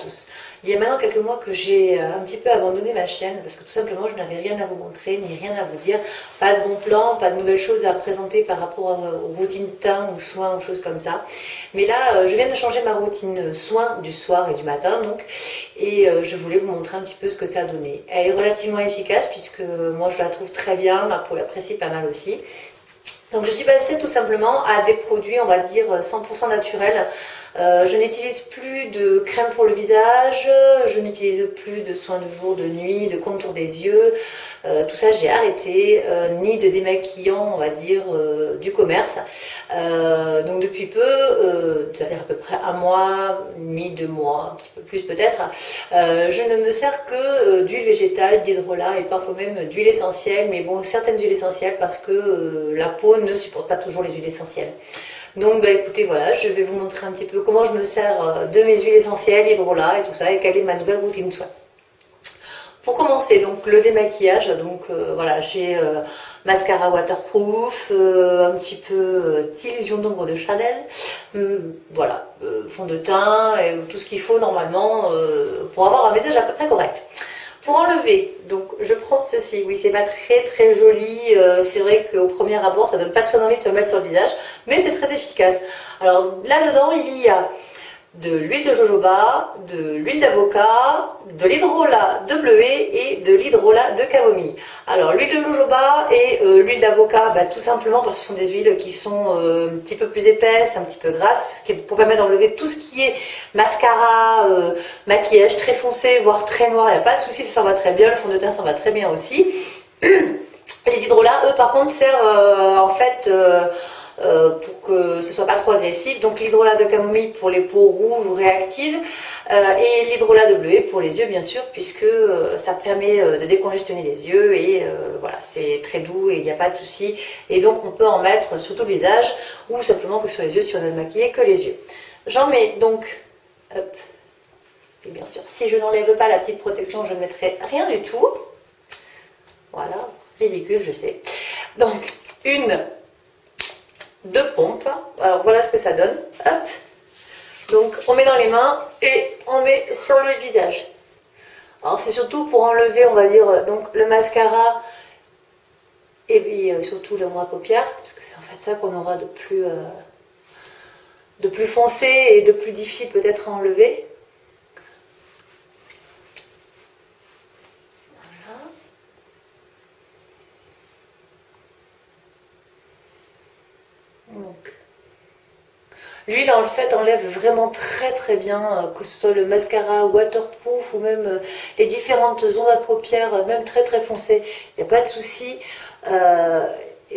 tous. Il y a maintenant quelques mois que j'ai un petit peu abandonné ma chaîne parce que tout simplement je n'avais rien à vous montrer, ni rien à vous dire, pas de bons plans, pas de nouvelles choses à présenter par rapport aux routines teint ou soins ou choses comme ça. Mais là je viens de changer ma routine soins du soir et du matin donc, et je voulais vous montrer un petit peu ce que ça a donné. Elle est relativement efficace puisque moi je la trouve très bien, ma peau l'apprécie pas mal aussi. Donc je suis passée tout simplement à des produits, on va dire 100% naturels. Je n'utilise plus de crème pour le visage, je n'utilise plus de soins de jour, de nuit, de contour des yeux. Tout ça j'ai arrêté, ni de démaquillant, on va dire, du commerce. Donc depuis peu, c'est-à-dire à peu près un mois, demi, 2 mois, un petit peu plus peut-être, je ne me sers que d'huile végétale, d'hydrolat et parfois même d'huile essentielle, mais bon, certaines huiles essentielles parce que la peau ne supporte pas toujours les huiles essentielles. Donc bah écoutez, voilà, je vais vous montrer un petit peu comment je me sers de mes huiles essentielles, hydrolat et tout ça, et quelle est ma nouvelle routine de soins. Pour commencer, donc le démaquillage, donc voilà, j'ai mascara waterproof, un petit peu d'illusion d'ombre de Chanel, voilà, fond de teint et tout ce qu'il faut normalement pour avoir un visage à peu près correct. Pour enlever, donc je prends ceci, oui c'est pas très joli, c'est vrai qu'au premier abord ça donne pas très envie de se mettre sur le visage, mais c'est très efficace. Alors là-dedans il y a de l'huile de jojoba, de l'huile d'avocat, de l'hydrolat de bleuet et de l'hydrolat de camomille. Alors l'huile de jojoba et l'huile d'avocat, bah, tout simplement parce que ce sont des huiles qui sont un petit peu plus épaisses, un petit peu grasses, pour permettre d'enlever tout ce qui est mascara, maquillage très foncé, voire très noir, il n'y a pas de souci, ça va très bien, le fond de teint ça va très bien aussi. Les hydrolats, eux par contre, servent en fait pour que ce soit pas trop agressif. Donc l'hydrolat de camomille pour les peaux rouges ou réactives et l'hydrolat de bleuet pour les yeux bien sûr, puisque ça permet de décongestionner les yeux et voilà, c'est très doux et il n'y a pas de souci. Et donc on peut en mettre sur tout le visage ou simplement que sur les yeux si on a maquillé que les yeux. J'en mets donc, hop, et bien sûr si je n'enlève pas la petite protection je ne mettrai rien du tout. Voilà, ridicule je sais. Donc deux pompes, alors voilà ce que ça donne, hop, donc on met dans les mains et on met sur le visage. Alors c'est surtout pour enlever, on va dire, donc le mascara et puis surtout le rouge à paupières, parce que c'est en fait ça qu'on aura de plus foncé et de plus difficile peut-être à enlever. L'huile en fait enlève vraiment très bien, que ce soit le mascara waterproof ou même les différentes ondes à paupières, même très foncées, il n'y a pas de souci.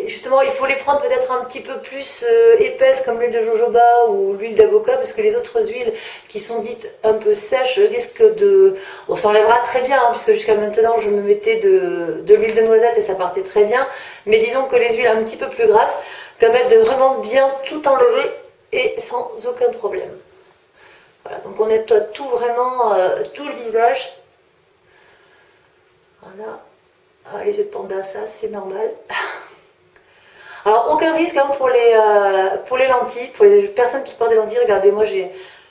Justement, il faut les prendre peut-être un petit peu plus épaisses comme l'huile de jojoba ou l'huile d'avocat parce que les autres huiles qui sont dites un peu sèches risquent de... Bon, ça enlèvera très bien hein, puisque jusqu'à maintenant je me mettais de l'huile de noisette et ça partait très bien. Mais disons que les huiles un petit peu plus grasses permettent de vraiment bien tout enlever et sans aucun problème. Voilà, donc on nettoie tout vraiment, tout le visage. Voilà. Ah, les yeux de panda, ça c'est normal. Alors aucun risque hein, pour les lentilles, pour les personnes qui portent des lentilles, regardez moi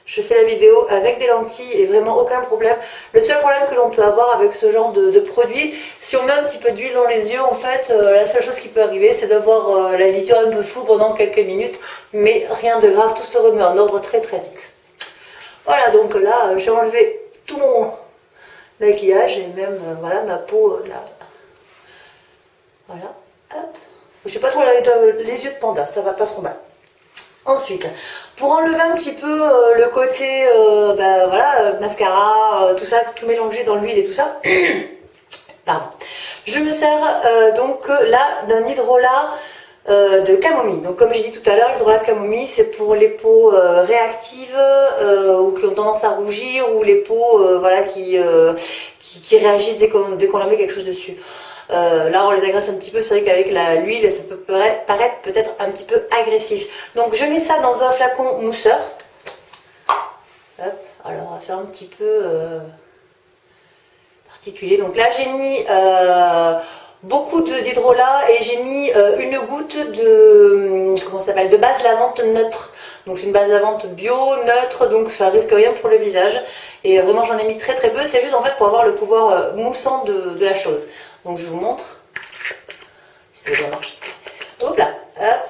je fais la vidéo avec des lentilles et vraiment aucun problème. Le seul problème que l'on peut avoir avec ce genre de produit, si on met un petit peu d'huile dans les yeux, en fait, la seule chose qui peut arriver, c'est d'avoir la vision un peu floue pendant quelques minutes, mais rien de grave, tout se remet en ordre très vite. Voilà, donc là, j'ai enlevé tout mon maquillage et même, voilà, ma peau, là. Voilà, hop. Je n'ai pas trop les yeux de panda, ça va pas trop mal. Ensuite, pour enlever un petit peu le côté bah, voilà, mascara, tout ça, tout mélangé dans l'huile et tout ça, pardon. Je me sers donc là d'un hydrolat de camomille. Donc comme j'ai dit tout à l'heure, l'hydrolat de camomille c'est pour les peaux réactives ou qui ont tendance à rougir ou les peaux voilà, qui réagissent dès qu'on leur met quelque chose dessus. Là on les agresse un petit peu, c'est vrai qu'avec l'huile ça peut paraître peut-être un petit peu agressif. Donc je mets ça dans un flacon mousseur. Hop, alors on va faire un petit peu particulier. Donc là j'ai mis beaucoup d'hydrolat et j'ai mis une goutte de, comment ça s'appelle, de base lavante neutre. Donc c'est une base lavante bio, neutre, donc ça risque rien pour le visage. Et vraiment j'en ai mis très très peu, c'est juste en fait pour avoir le pouvoir moussant de la chose. Donc je vous montre si ça doit marcher. Hop là, hop,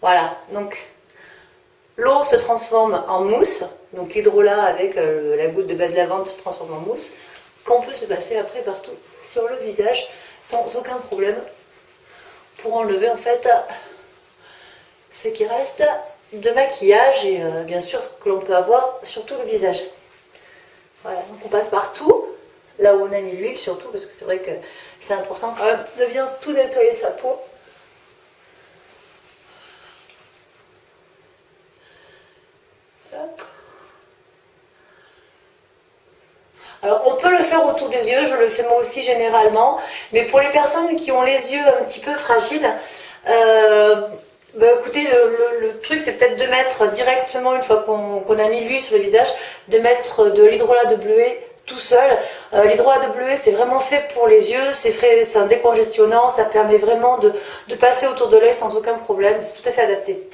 voilà, donc l'eau se transforme en mousse, donc l'hydrolat avec la goutte de base lavande se transforme en mousse, qu'on peut se passer après partout sur le visage sans aucun problème pour enlever en fait ce qui reste de maquillage et bien sûr que l'on peut avoir sur tout le visage. Voilà, donc on passe partout, là où on a mis l'huile surtout, parce que c'est vrai que c'est important quand même de bien tout nettoyer sa peau. Hop. Alors on peut le faire autour des yeux, je le fais moi aussi généralement, mais pour les personnes qui ont les yeux un petit peu fragiles, bah écoutez, le truc c'est peut-être de mettre directement, une fois qu'on a mis l'huile sur le visage, de mettre de l'hydrolat de bleuet tout seul. L'hydrolat de bleuet c'est vraiment fait pour les yeux, c'est un décongestionnant, ça permet vraiment de passer autour de l'œil sans aucun problème, c'est tout à fait adapté.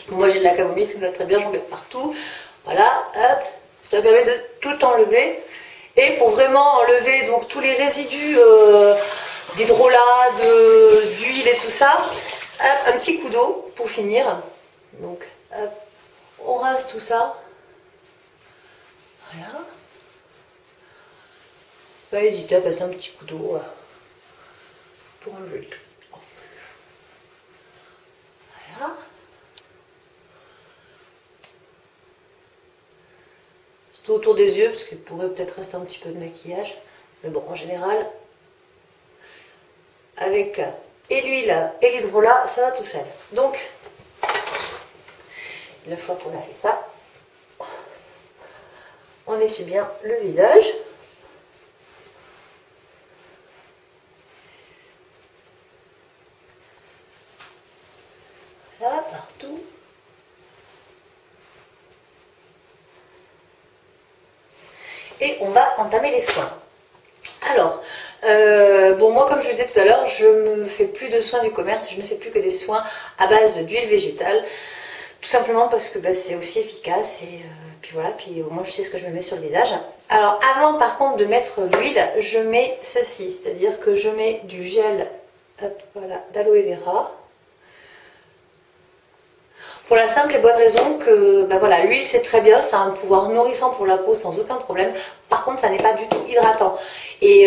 Moi j'ai de la camomille, ça me va très bien, j'en mets partout. Voilà, hop, ça permet de tout enlever. Et pour vraiment enlever donc tous les résidus d'hydrolat, d'huile et tout ça, hop, un petit coup d'eau pour finir. Donc hop, on rince tout ça. Voilà. Pas hésiter à passer un petit coup d'eau pour enlever le tout. Voilà. Surtout autour des yeux, parce qu'il pourrait peut-être rester un petit peu de maquillage. Mais bon, en général, avec et l'huile et l'hydrolat, ça va tout seul. Donc, une fois qu'on a fait ça, on essuie bien le visage. Là, partout. Et on va entamer les soins. Alors, bon, moi comme je le disais tout à l'heure, je ne fais plus de soins du commerce, je ne fais plus que des soins à base d'huile végétale, tout simplement parce que bah, c'est aussi efficace et puis voilà, puis au moins je sais ce que je me mets sur le visage. Alors avant par contre de mettre l'huile, je mets ceci, c'est-à-dire que je mets du gel voilà, d'aloe vera. Pour la simple et bonne raison que ben voilà, l'huile c'est très bien, ça a un pouvoir nourrissant pour la peau sans aucun problème. Par contre, ça n'est pas du tout hydratant. Et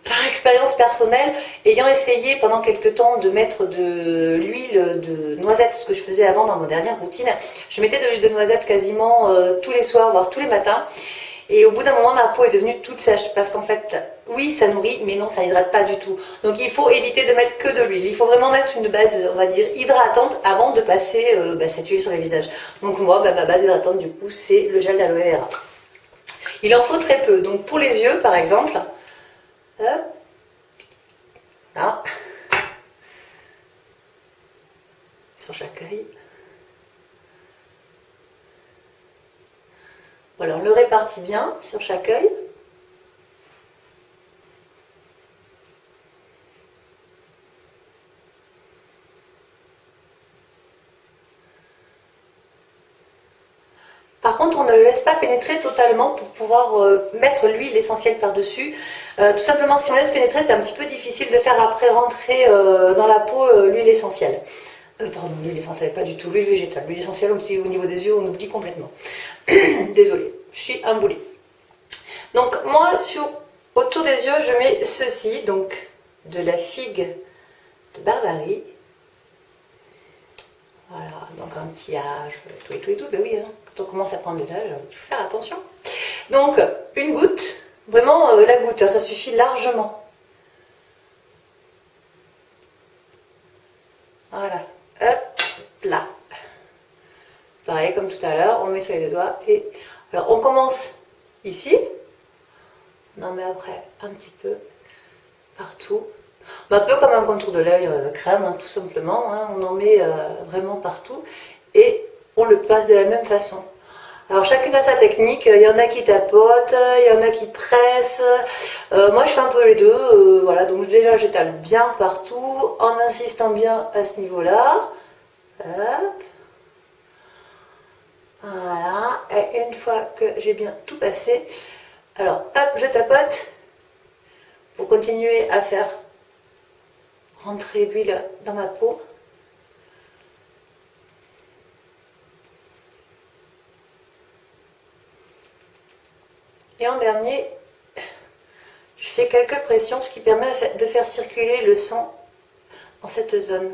par expérience personnelle, ayant essayé pendant quelques temps de mettre de l'huile de noisette, ce que je faisais avant dans ma dernière routine, je mettais de l'huile de noisette quasiment tous les soirs, voire tous les matins. Et au bout d'un moment, ma peau est devenue toute sèche parce qu'en fait, oui, ça nourrit, mais non, ça hydrate pas du tout. Donc il faut éviter de mettre que de l'huile. Il faut vraiment mettre une base, on va dire, hydratante avant de passer cette huile sur le visage. Donc moi, ma base hydratante, du coup, c'est le gel d'aloe vera. Il en faut très peu. Donc pour les yeux, par exemple, hop, là, sur chaque œil. Voilà, on le répartit bien sur chaque œil. Par contre, on ne le laisse pas pénétrer totalement pour pouvoir mettre l'huile essentielle par-dessus. Tout simplement, si on laisse pénétrer, c'est un petit peu difficile de faire après rentrer dans la peau l'huile essentielle. Pardon, l'huile essentielle, pas du tout, l'huile végétale. L'huile essentielle, au niveau des yeux, on oublie complètement. Désolée, je suis un boulet. Donc moi, autour des yeux, je mets ceci, donc de la figue de Barbarie. Voilà, donc un petit âge, tout, ben oui, hein, quand on commence à prendre de l'âge, il faut faire attention. Donc, une goutte, vraiment la goutte, hein, ça suffit largement. Voilà, hop, là. Pareil, comme tout à l'heure, on met sur les deux doigts et... Alors, on commence ici, on en met après un petit peu partout. Un peu comme un contour de l'œil crème, hein, tout simplement, hein, on en met vraiment partout et on le passe de la même façon. Alors chacune a sa technique, il y en a qui tapotent, il y en a qui pressent, moi je fais un peu les deux, voilà, donc déjà j'étale bien partout en insistant bien à ce niveau-là, hop, Voilà, et une fois que j'ai bien tout passé, alors hop, je tapote pour continuer à faire rentrer l'huile dans ma peau. Et en dernier, je fais quelques pressions, ce qui permet de faire circuler le sang dans cette zone.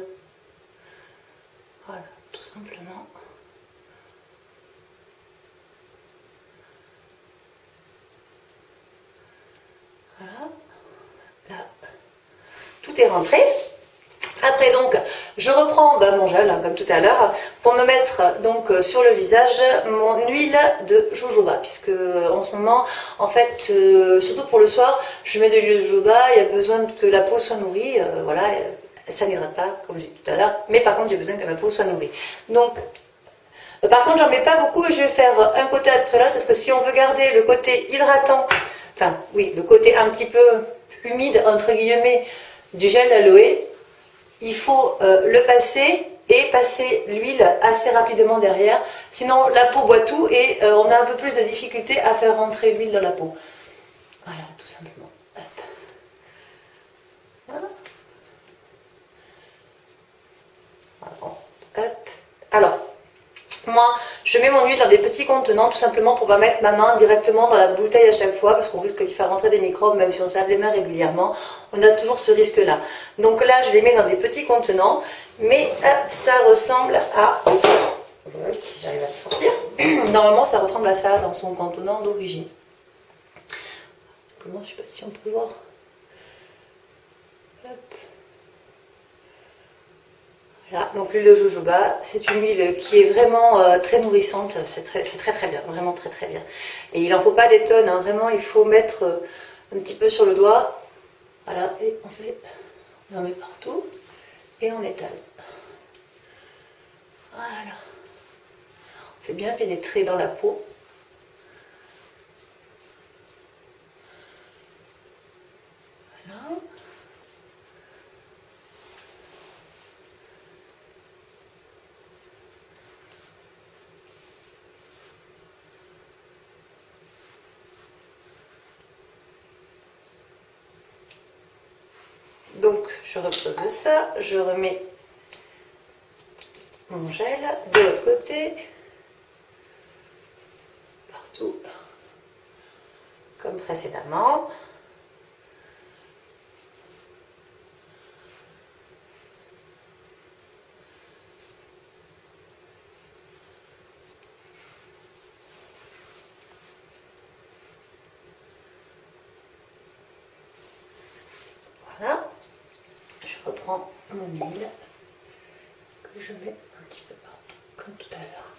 Voilà, tout simplement. Voilà, là, tout est rentré. Après donc, je reprends mon gel, hein, comme tout à l'heure, pour me mettre donc sur le visage mon huile de jojoba, puisque en ce moment, en fait, surtout pour le soir, je mets de l'huile de jojoba, il y a besoin que la peau soit nourrie, voilà, ça n'hydrate pas, comme j'ai dit tout à l'heure, mais par contre, j'ai besoin que ma peau soit nourrie. Donc, par contre, j'en mets pas beaucoup, mais je vais faire un côté après l'autre, parce que si on veut garder le côté hydratant, enfin, oui, le côté un petit peu humide, entre guillemets, du gel d'aloe, il faut le passer et passer l'huile assez rapidement derrière. Sinon, la peau boit tout et on a un peu plus de difficulté à faire rentrer l'huile dans la peau. Voilà, tout simplement. Hop. Voilà. Hop. Alors, moi, je mets mon huile dans des petits contenants, tout simplement pour ne pas mettre ma main directement dans la bouteille à chaque fois, parce qu'on risque d'y faire rentrer des microbes, même si on se lave les mains régulièrement, on a toujours ce risque-là. Donc là, je les mets dans des petits contenants, mais hop, ça ressemble à... si j'arrive à le sortir. Normalement, ça ressemble à ça dans son contenant d'origine. Comment, je ne sais pas si on peut voir. Hop. Voilà, donc l'huile de jojoba, c'est une huile qui est vraiment très nourrissante, c'est très bien, vraiment très bien. Et il n'en faut pas des tonnes, hein, vraiment il faut mettre un petit peu sur le doigt, voilà, et on en met partout, et on étale. Voilà, on fait bien pénétrer dans la peau. Voilà. Donc je repose ça, je remets mon gel de l'autre côté, partout, comme précédemment. Voilà, je reprends mon huile que je mets un petit peu partout, comme tout à l'heure.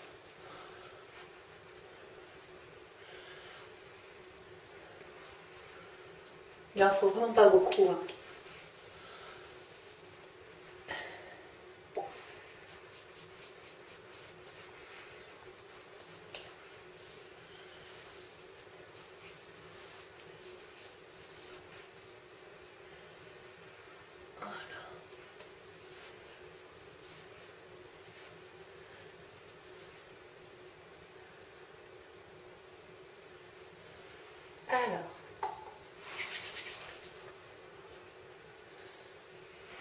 Il n'en faut vraiment pas beaucoup. Hein. Alors,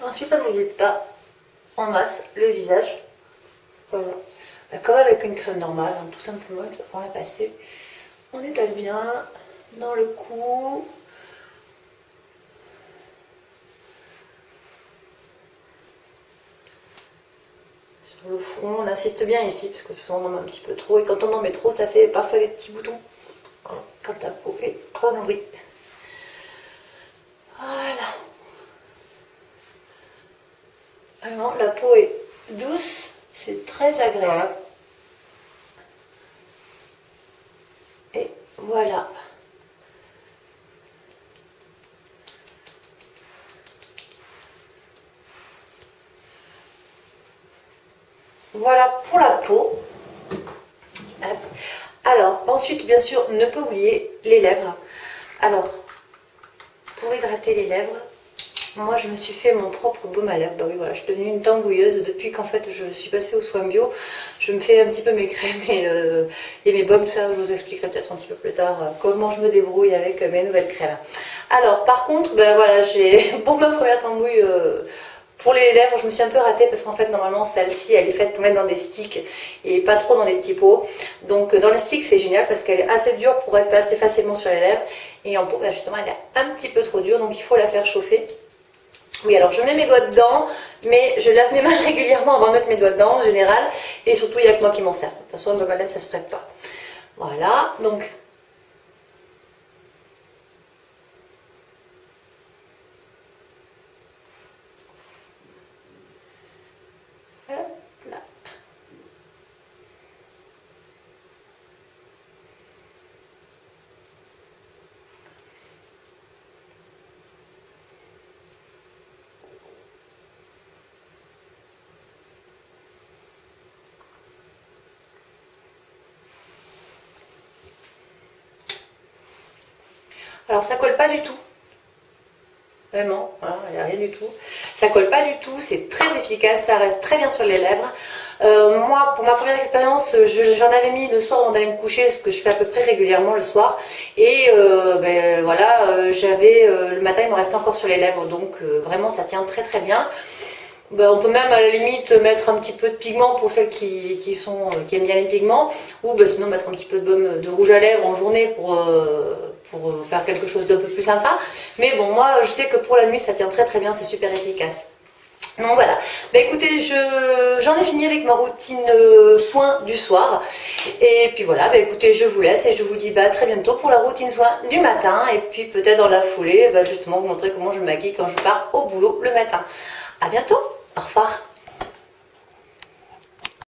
ensuite on n'hésite pas, on masse le visage, voilà, comme avec une crème normale, hein, tout simplement, une fois qu'on l'a passé, on étale bien dans le cou, sur le front, on insiste bien ici, parce que souvent on en met un petit peu trop, et quand on en met trop, ça fait parfois des petits boutons, quand la peau est trop nourrie. Voilà. Alors, la peau est douce, c'est très agréable. Et voilà. Voilà pour la peau. Alors, ensuite, bien sûr, ne pas oublier les lèvres. Alors, pour hydrater les lèvres, Moi, je me suis fait mon propre baume à lèvres. Bah oui, voilà, je suis devenue une tambouilleuse depuis qu'en fait je suis passée aux soins bio. Je me fais un petit peu mes crèmes et mes baumes, tout ça. Je vous expliquerai peut-être un petit peu plus tard comment je me débrouille avec mes nouvelles crèmes. Alors, par contre, ben voilà, j'ai pour ma première tambouille. Pour les lèvres, je me suis un peu ratée parce qu'en fait, normalement, celle-ci, elle est faite pour mettre dans des sticks et pas trop dans des petits pots. Donc, dans le stick, c'est génial parce qu'elle est assez dure pour être passée facilement sur les lèvres. Et en pot, ben justement, elle est un petit peu trop dure, donc il faut la faire chauffer. Oui, alors je mets mes doigts dedans, mais je lave mes mains régulièrement avant de mettre mes doigts dedans en général. Et surtout, il n'y a que moi qui m'en sers. De toute façon, le baume à lèvres, ça se prête pas. Voilà, donc... Hop là. Alors ça colle pas du tout. Vraiment, voilà, il n'y a rien du tout. Ça colle pas du tout, c'est très efficace, ça reste très bien sur les lèvres. Moi, pour ma première expérience, j'en avais mis le soir avant d'aller me coucher, ce que je fais à peu près régulièrement le soir. Et ben, voilà, le matin, il me restait encore sur les lèvres, donc vraiment, ça tient très très bien. Ben, on peut même à la limite mettre un petit peu de pigment pour celles qui aiment bien les pigments, ou ben, sinon mettre un petit peu de baume de rouge à lèvres en journée pour faire quelque chose d'un peu plus sympa. Mais bon, moi je sais que pour la nuit ça tient très très bien, c'est super efficace. Donc voilà, bah écoutez, j'en ai fini avec ma routine soin du soir. Et puis voilà, bah écoutez, je vous laisse et je vous dis bah, à très bientôt pour la routine soin du matin. Et puis peut-être dans la foulée, bah, justement vous montrer comment je me maquille quand je pars au boulot le matin. À bientôt, au revoir.